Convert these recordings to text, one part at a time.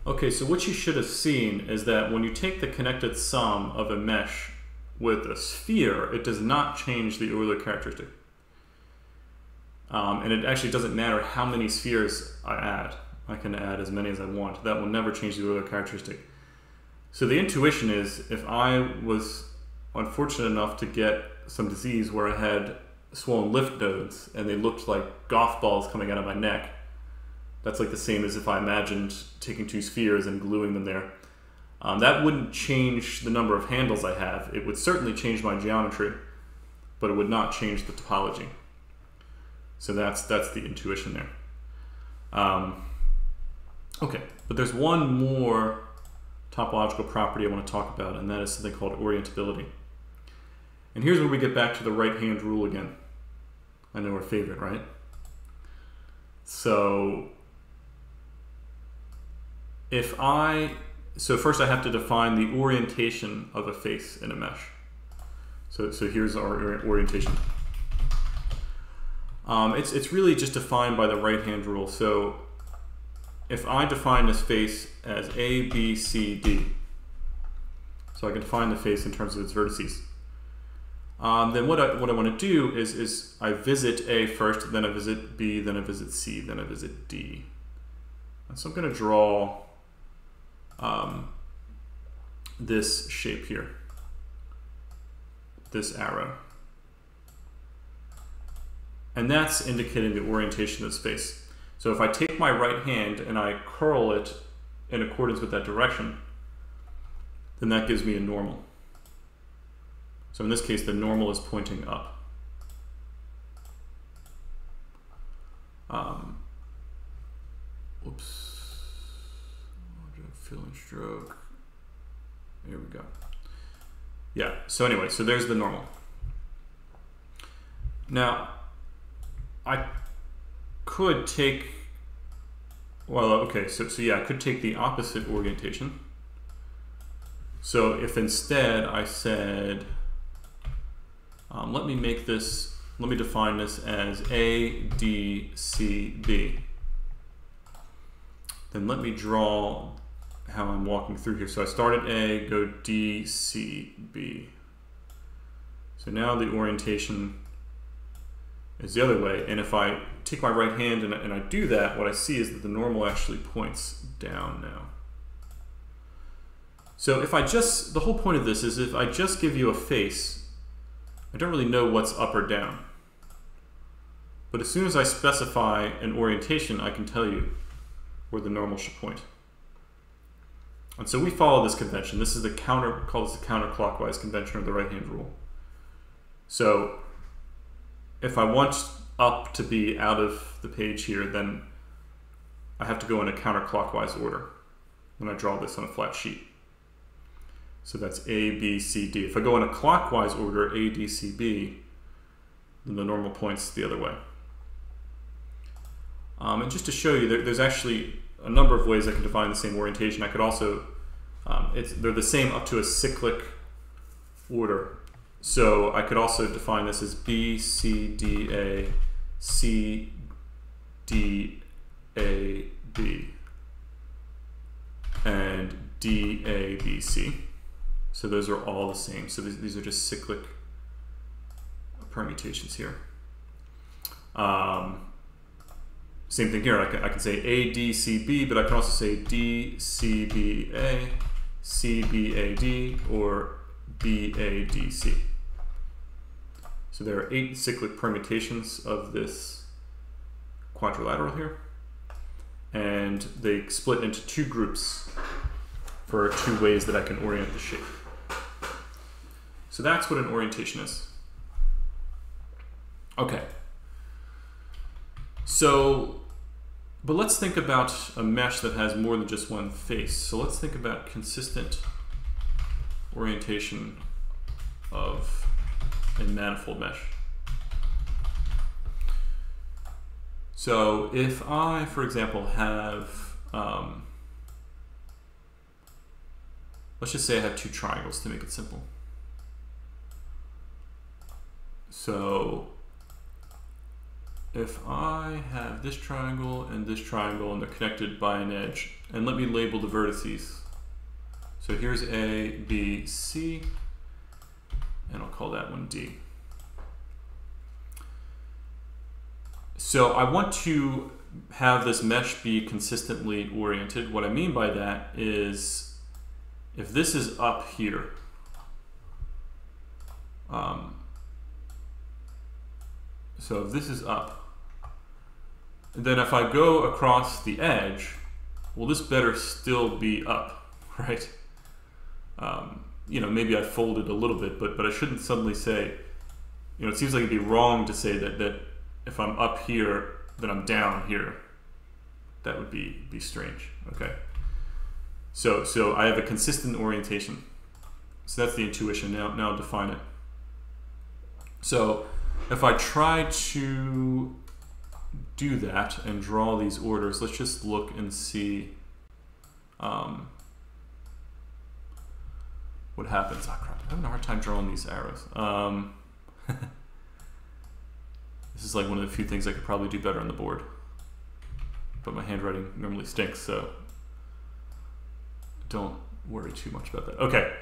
Okay, so what you should have seen is that when you take the connected sum of a mesh with a sphere, it does not change the Euler characteristic. And it actually doesn't matter how many spheres I add. I can add as many as I want. That will never change the Euler characteristic. So the intuition is, if I was unfortunate enough to get some disease where I had swollen lymph nodes and they looked like golf balls coming out of my neck, that's like the same as if I imagined taking two spheres and gluing them there. That wouldn't change the number of handles I have. It would certainly change my geometry, but it would not change the topology. So that's the intuition there. Okay, but there's one more topological property I want to talk about, and that is something called orientability. And here's where we get back to the right-hand rule again. I know our favorite, right? So first I have to define the orientation of a face in a mesh. So here's our orientation. It's really just defined by the right-hand rule. So if I define this face as A, B, C, D, so I can define the face in terms of its vertices, then what I want to do is I visit A first, then I visit B, then I visit C, then I visit D. And so I'm going to draw this shape here, this arrow. And that's indicating the orientation of the space. So if I take my right hand and I curl it in accordance with that direction, then that gives me a normal. So in this case, the normal is pointing up. Oops. Fill and stroke. Here we go. Yeah, so anyway, so there's the normal. Now, I could take, well, okay, so yeah, I could take the opposite orientation. So if instead I said, let me define this as A, D, C, B. Then let me draw how I'm walking through here. So I start at A, go D, C, B. So now the orientation is the other way. And if I take my right hand and I do that, what I see is that the normal actually points down now. So if the whole point of this is if I just give you a face, I don't really know what's up or down. But as soon as I specify an orientation, I can tell you where the normal should point. And so we follow this convention. This is the counterclockwise convention, or the right-hand rule. So if I want up to be out of the page here, then I have to go in a counterclockwise order when I draw this on a flat sheet. So that's A, B, C, D. If I go in a clockwise order, A, D, C, B, then the normal points the other way. And just to show you, there's actually a number of ways I can define the same orientation. I could also, they're the same up to a cyclic order. So I could also define this as B, C, D, A, C, D, A, B, and D, A, B, C. So those are all the same. So these are just cyclic permutations here. Same thing here. I can say A, D, C, B, but I can also say D, C, B, A, C, B, A, D, or B, A, D, C. So there are 8 cyclic permutations of this quadrilateral here, and they split into 2 groups for 2 ways that I can orient the shape. So that's what an orientation is. Okay. So, but let's think about a mesh that has more than just one face. So let's think about consistent orientation of a manifold mesh. So if I, for example, have, let's just say I have 2 triangles to make it simple. So if I have this triangle and they're connected by an edge, and let me label the vertices. So here's A, B, C, and I'll call that one D. So I want to have this mesh be consistently oriented. What I mean by that is if this is up here, so if this is up, then if I go across the edge, well, this better still be up, right? You know, maybe I fold it a little bit, but I shouldn't suddenly say, you know, it seems like it'd be wrong to say that if I'm up here, then I'm down here. That would be strange, okay? So I have a consistent orientation. So that's the intuition. Now I'll define it. So if I try to do that and draw these orders, let's just look and see what happens. Oh crap, I'm having a hard time drawing these arrows. This is like one of the few things I could probably do better on the board. But my handwriting normally stinks, so don't worry too much about that. Okay.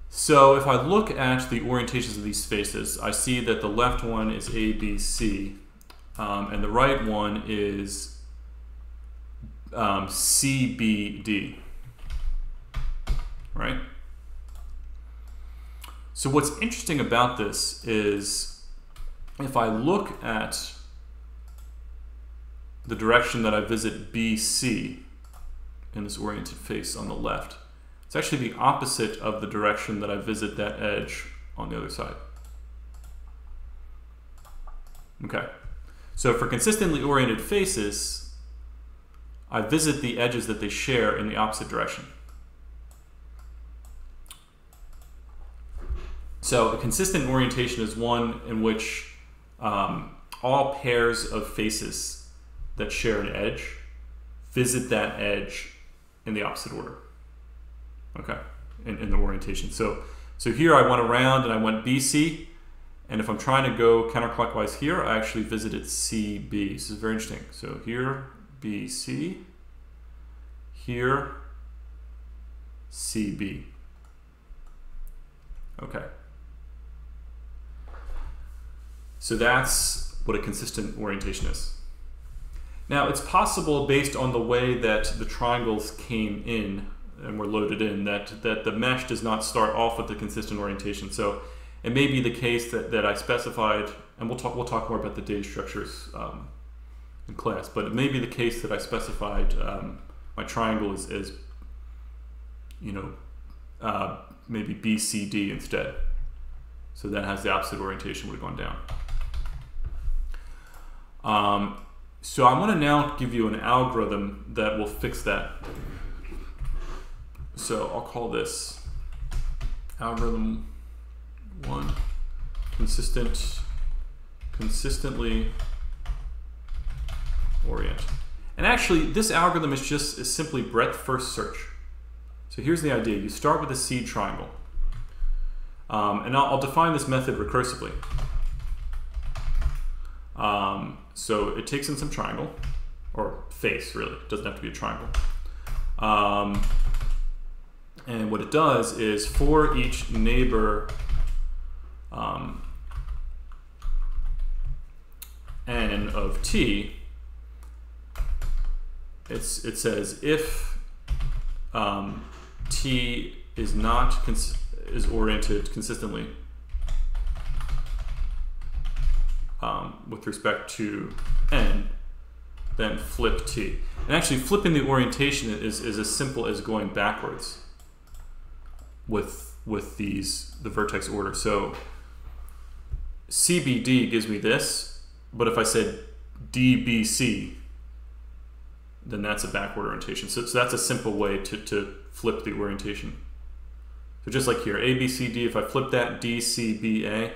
So if I look at the orientations of these faces, I see that the left one is A, B, C, and the right one is C, B, D. Right? So what's interesting about this is if I look at the direction that I visit BC in this oriented face on the left, it's actually the opposite of the direction that I visit that edge on the other side. Okay, so for consistently oriented faces, I visit the edges that they share in the opposite direction. So a consistent orientation is one in which all pairs of faces that share an edge visit that edge in the opposite order. Okay, in the orientation. So here I went around and I went BC, and if I'm trying to go counterclockwise here, I actually visited CB. This is very interesting. So here, BC, here, CB. Okay. So that's what a consistent orientation is. Now it's possible, based on the way that the triangles came in and were loaded in, that the mesh does not start off with the consistent orientation. So it may be the case that I specified, and we'll talk more about the data structures in class, but it may be the case that I specified my triangle as you know, maybe BCD instead. So that has the opposite orientation, would have gone down. So I want to now give you an algorithm that will fix that. So I'll call this algorithm 1, consistently orient. And actually, this algorithm is simply breadth first search. So here's the idea. You start with a seed triangle. And I'll define this method recursively. So it takes in some triangle, or face really, it doesn't have to be a triangle. And what it does is for each neighbor n of t, it says if t is not is oriented consistently with respect to n, then flip t. And actually flipping the orientation is as simple as going backwards with the vertex order. So CBD gives me this, but if I said DBC, then that's a backward orientation. So that's a simple way to flip the orientation. So just like here, ABCD, if I flip that DCBA,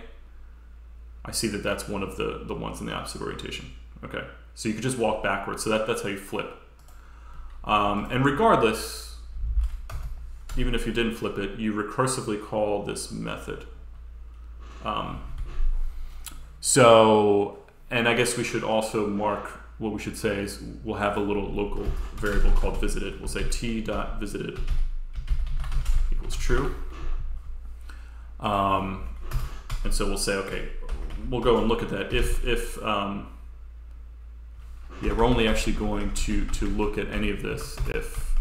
I see that that's one of the ones in the opposite orientation. Okay, so you could just walk backwards. So that's how you flip. And regardless, even if you didn't flip it, you recursively call this method. So And I guess we should also mark, what we should say is we'll have a little local variable called visited. We'll say t.visited equals true. And so we'll say, okay, we'll go and look at that. Yeah, we're only actually going to look at any of this if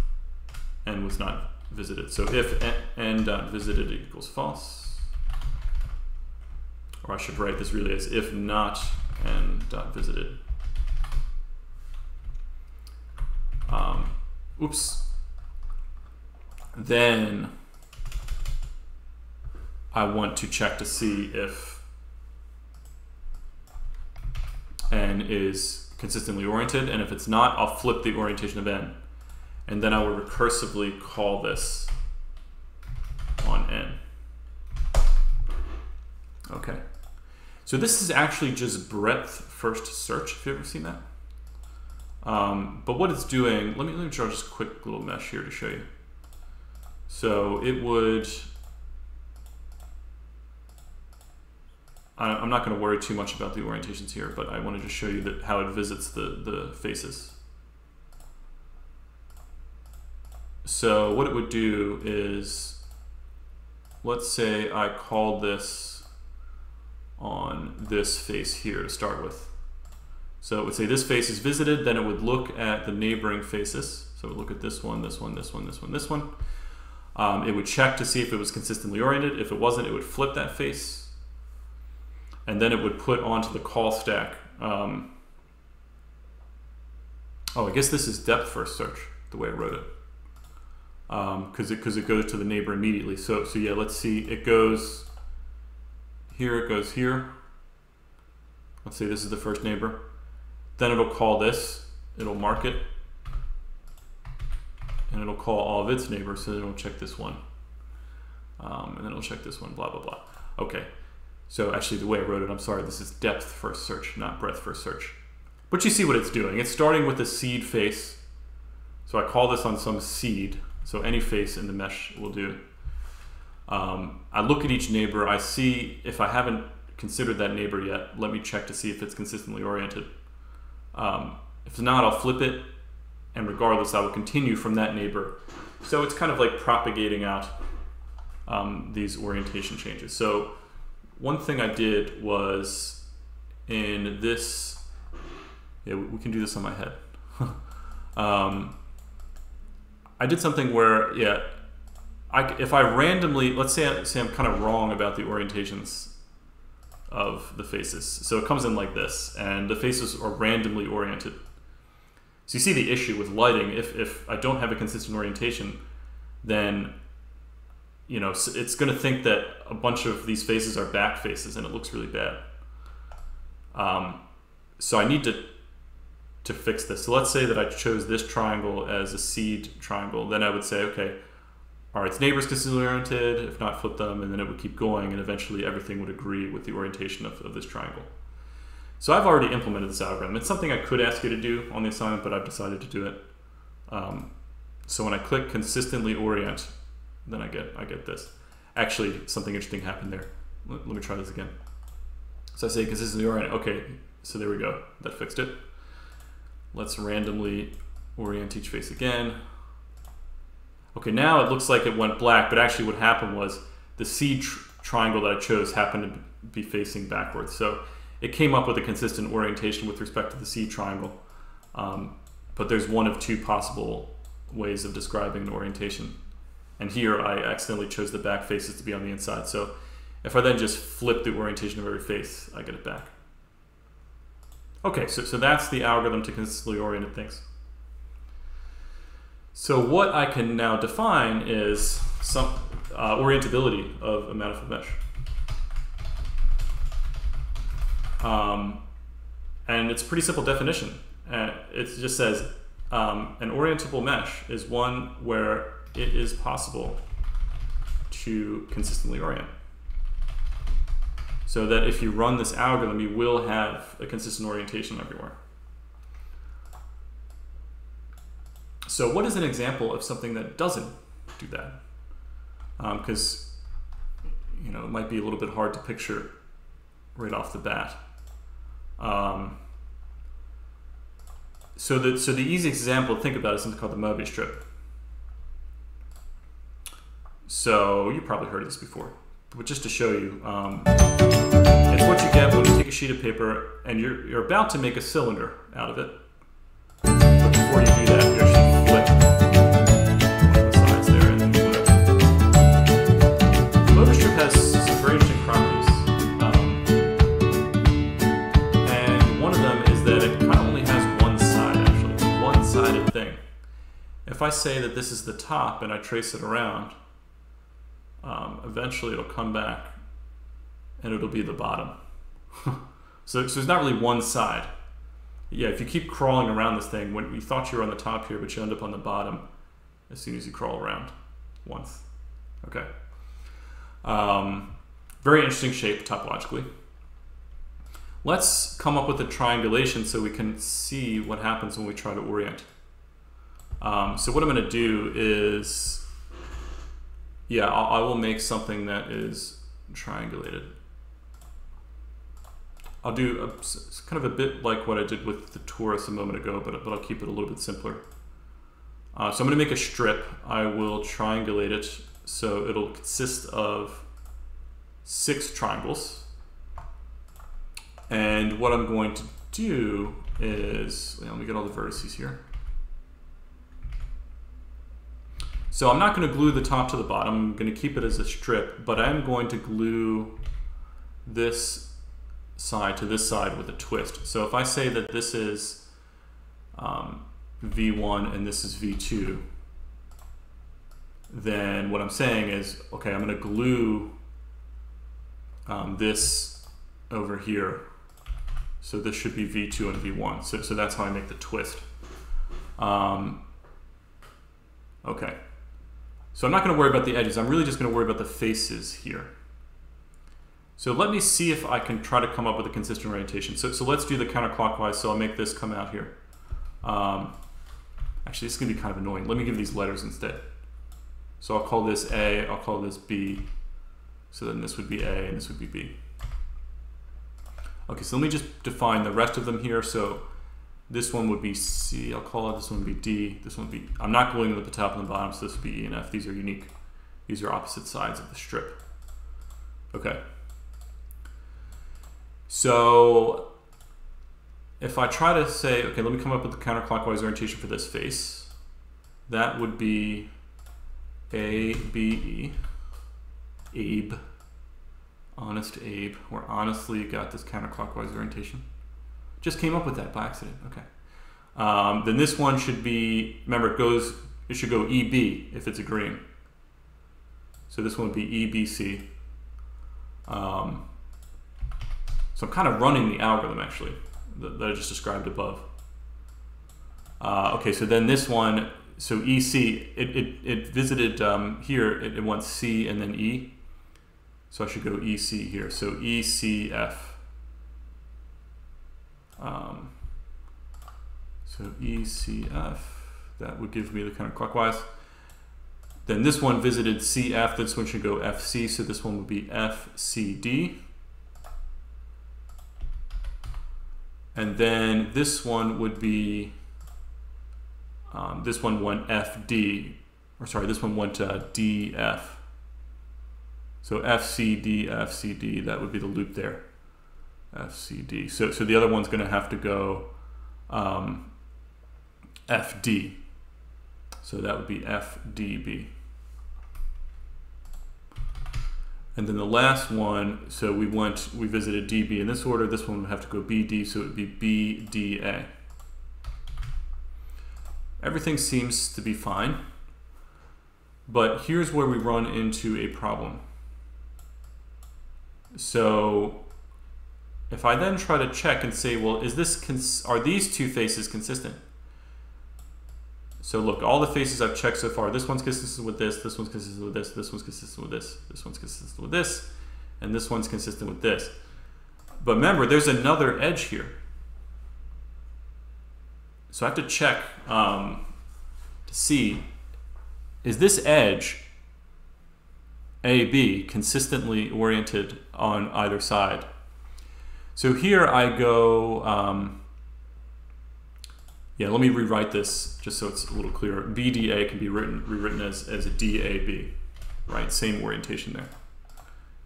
n was not visited. So if n.visited equals false, or I should write this really as if not n.visited. Oops. Then I want to check to see if n is consistently oriented, and if it's not, I'll flip the orientation of n, and then I will recursively call this on n. Okay, so this is actually just breadth first search, if you've ever seen that. But what it's doing, let me draw just a quick little mesh here to show you. So it would, I'm not going to worry too much about the orientations here, but I want to just show you that how it visits the faces. So what it would do is, let's say I called this on this face here to start with. So it would say this face is visited, then it would look at the neighboring faces. So it would look at this one, this one, this one, this one, this one. It would check to see if it was consistently oriented. If it wasn't, it would flip that face. And then it would put onto the call stack. Oh, I guess this is depth first search, the way I wrote it. Because it goes to the neighbor immediately. So yeah, let's see. It goes here, it goes here. Let's say this is the first neighbor. Then it'll call this, it'll mark it, and it'll call all of its neighbors, so then it'll check this one. And then it'll check this one, blah, blah, blah. Okay, so actually the way I wrote it, I'm sorry, this is depth first search, not breadth first search. But you see what it's doing. It's starting with the seed face. So I call this on some seed, so any face in the mesh will do. I look at each neighbor, I see if I haven't considered that neighbor yet, let me check to see if it's consistently oriented. If not, I'll flip it, and regardless, I will continue from that neighbor. So it's kind of like propagating out these orientation changes. So one thing I did was in this, yeah, we can do this on my head. I did something where, yeah, if I randomly, let's say I'm kind of wrong about the orientations of the faces. So it comes in like this, and the faces are randomly oriented. So you see the issue with lighting. If I don't have a consistent orientation, then it's going to think that a bunch of these faces are back faces, and it looks really bad. So I need to fix this. So let's say that I chose this triangle as a seed triangle. Then I would say, okay, are its neighbors consistently oriented? If not, flip them, and then it would keep going, and eventually everything would agree with the orientation of this triangle. So I've already implemented this algorithm. It's something I could ask you to do on the assignment, but I've decided to do it. So when I click consistently orient, then I get this. Actually, something interesting happened there. Let me try this again. So I say consistently orient. Okay, so there we go. That fixed it. Let's randomly orient each face again. Okay, now it looks like it went black, but actually what happened was the seed triangle that I chose happened to be facing backwards. So it came up with a consistent orientation with respect to the seed triangle. But there's one of two possible ways of describing an orientation. And here I accidentally chose the back faces to be on the inside. So if I then just flip the orientation of every face, I get it back. Okay, so that's the algorithm to consistently oriented things. So what I can now define is some orientability of a manifold mesh. And it's a pretty simple definition. It just says an orientable mesh is one where it is possible to consistently orient. So that if you run this algorithm, you will have a consistent orientation everywhere. So what is an example of something that doesn't do that? Because it might be a little bit hard to picture right off the bat. So the easiest example to think about is something called the Mobius strip. So you probably heard of this before, but just to show you, it's what you get when you take a sheet of paper and you're about to make a cylinder out of it. But before you do that, you actually flip one of the sides there and then flip. The Mobius strip has some very interesting properties, and one of them is that it kind of only has one side. Actually, it's a one-sided thing. If I say that this is the top and I trace it around, eventually it'll come back and it'll be the bottom. so there's not really one side. Yeah, if you keep crawling around this thing, when you thought you were on the top here, but you end up on the bottom as soon as you crawl around once. Okay. Very interesting shape topologically. Let's come up with a triangulation so we can see what happens when we try to orient. So what I'm going to do is, yeah, I will make something that is triangulated. I'll do kind of a bit like what I did with the torus a moment ago, but I'll keep it a little bit simpler. So I'm going to make a strip. I will triangulate it so it'll consist of 6 triangles. And what I'm going to do is, let me get all the vertices here. So I'm not going to glue the top to the bottom. I'm going to keep it as a strip, but I'm going to glue this side to this side with a twist. So if I say that this is V1 and this is V2, then what I'm saying is, okay, I'm going to glue this over here. So this should be V2 and V1. So that's how I make the twist. Okay. So I'm not going to worry about the edges. I'm really just going to worry about the faces here. So let me see if I can try to come up with a consistent orientation. So let's do the counterclockwise. So I'll make this come out here. Actually, this is going to be kind of annoying. Let me give these letters instead. So I'll call this A, I'll call this B. So then this would be A and this would be B. Okay, so let me just define the rest of them here. So this one would be C, I'll call it, this one would be D, this one would be, I'm not gluing them at the top and the bottom, so this would be E and F. These are unique. These are opposite sides of the strip. Okay. So if I try to say, okay, let me come up with the counterclockwise orientation for this face, that would be A, B, E, Abe, honest Abe, or honestly got this counterclockwise orientation. Just came up with that by accident. Okay. Then this one should be, remember it should go EB if it's agreeing. So this one would be EBC. So I'm kind of running the algorithm actually that I just described above. Okay, so then this one, so EC, it visited here, it wants C and then E. So I should go EC here. So ECF. So ECF, that would give me the counterclockwise. Then this one visited CF, this one should go FC, so this one would be FCD. And then this one would be, this one went FD, or sorry, this one went DF. So FCD, FCD, that would be the loop there. FCD. So the other one's going to have to go FD. So that would be FDB. And then the last one, so we visited DB in this order. This one would have to go BD, so it would be BDA. Everything seems to be fine, but here's where we run into a problem. So if I then try to check and say, well, are these two faces consistent? So look, all the faces I've checked so far, this one's consistent with this one's consistent with this one's consistent with this one's consistent with this, and this one's consistent with this. But remember, there's another edge here. So I have to check to see, is this edge, AB, consistently oriented on either side? So here I go, yeah, let me rewrite this just so it's a little clearer. BDA can be rewritten as a DAB, right? Same orientation there,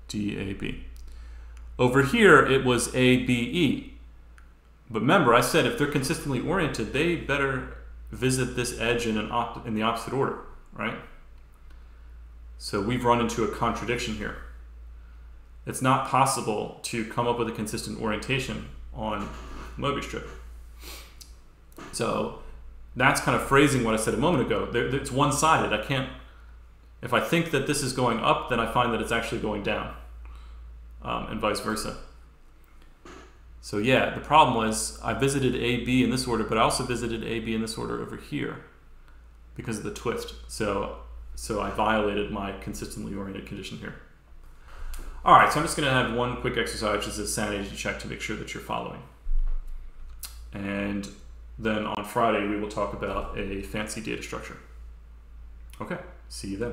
DAB. Over here, it was ABE. But remember, I said if they're consistently oriented, they better visit this edge in the opposite order, right? So we've run into a contradiction here. It's not possible to come up with a consistent orientation on Mobius strip. So that's kind of phrasing what I said a moment ago. It's one-sided. I can't, if I think that this is going up, then I find that it's actually going down, and vice versa. So yeah, the problem was I visited AB in this order, but I also visited AB in this order over here because of the twist. So I violated my consistently oriented condition here. All right, so I'm just going to have one quick exercise, just a sanity check to make sure that you're following. And then on Friday, we will talk about a fancy data structure. Okay, see you then.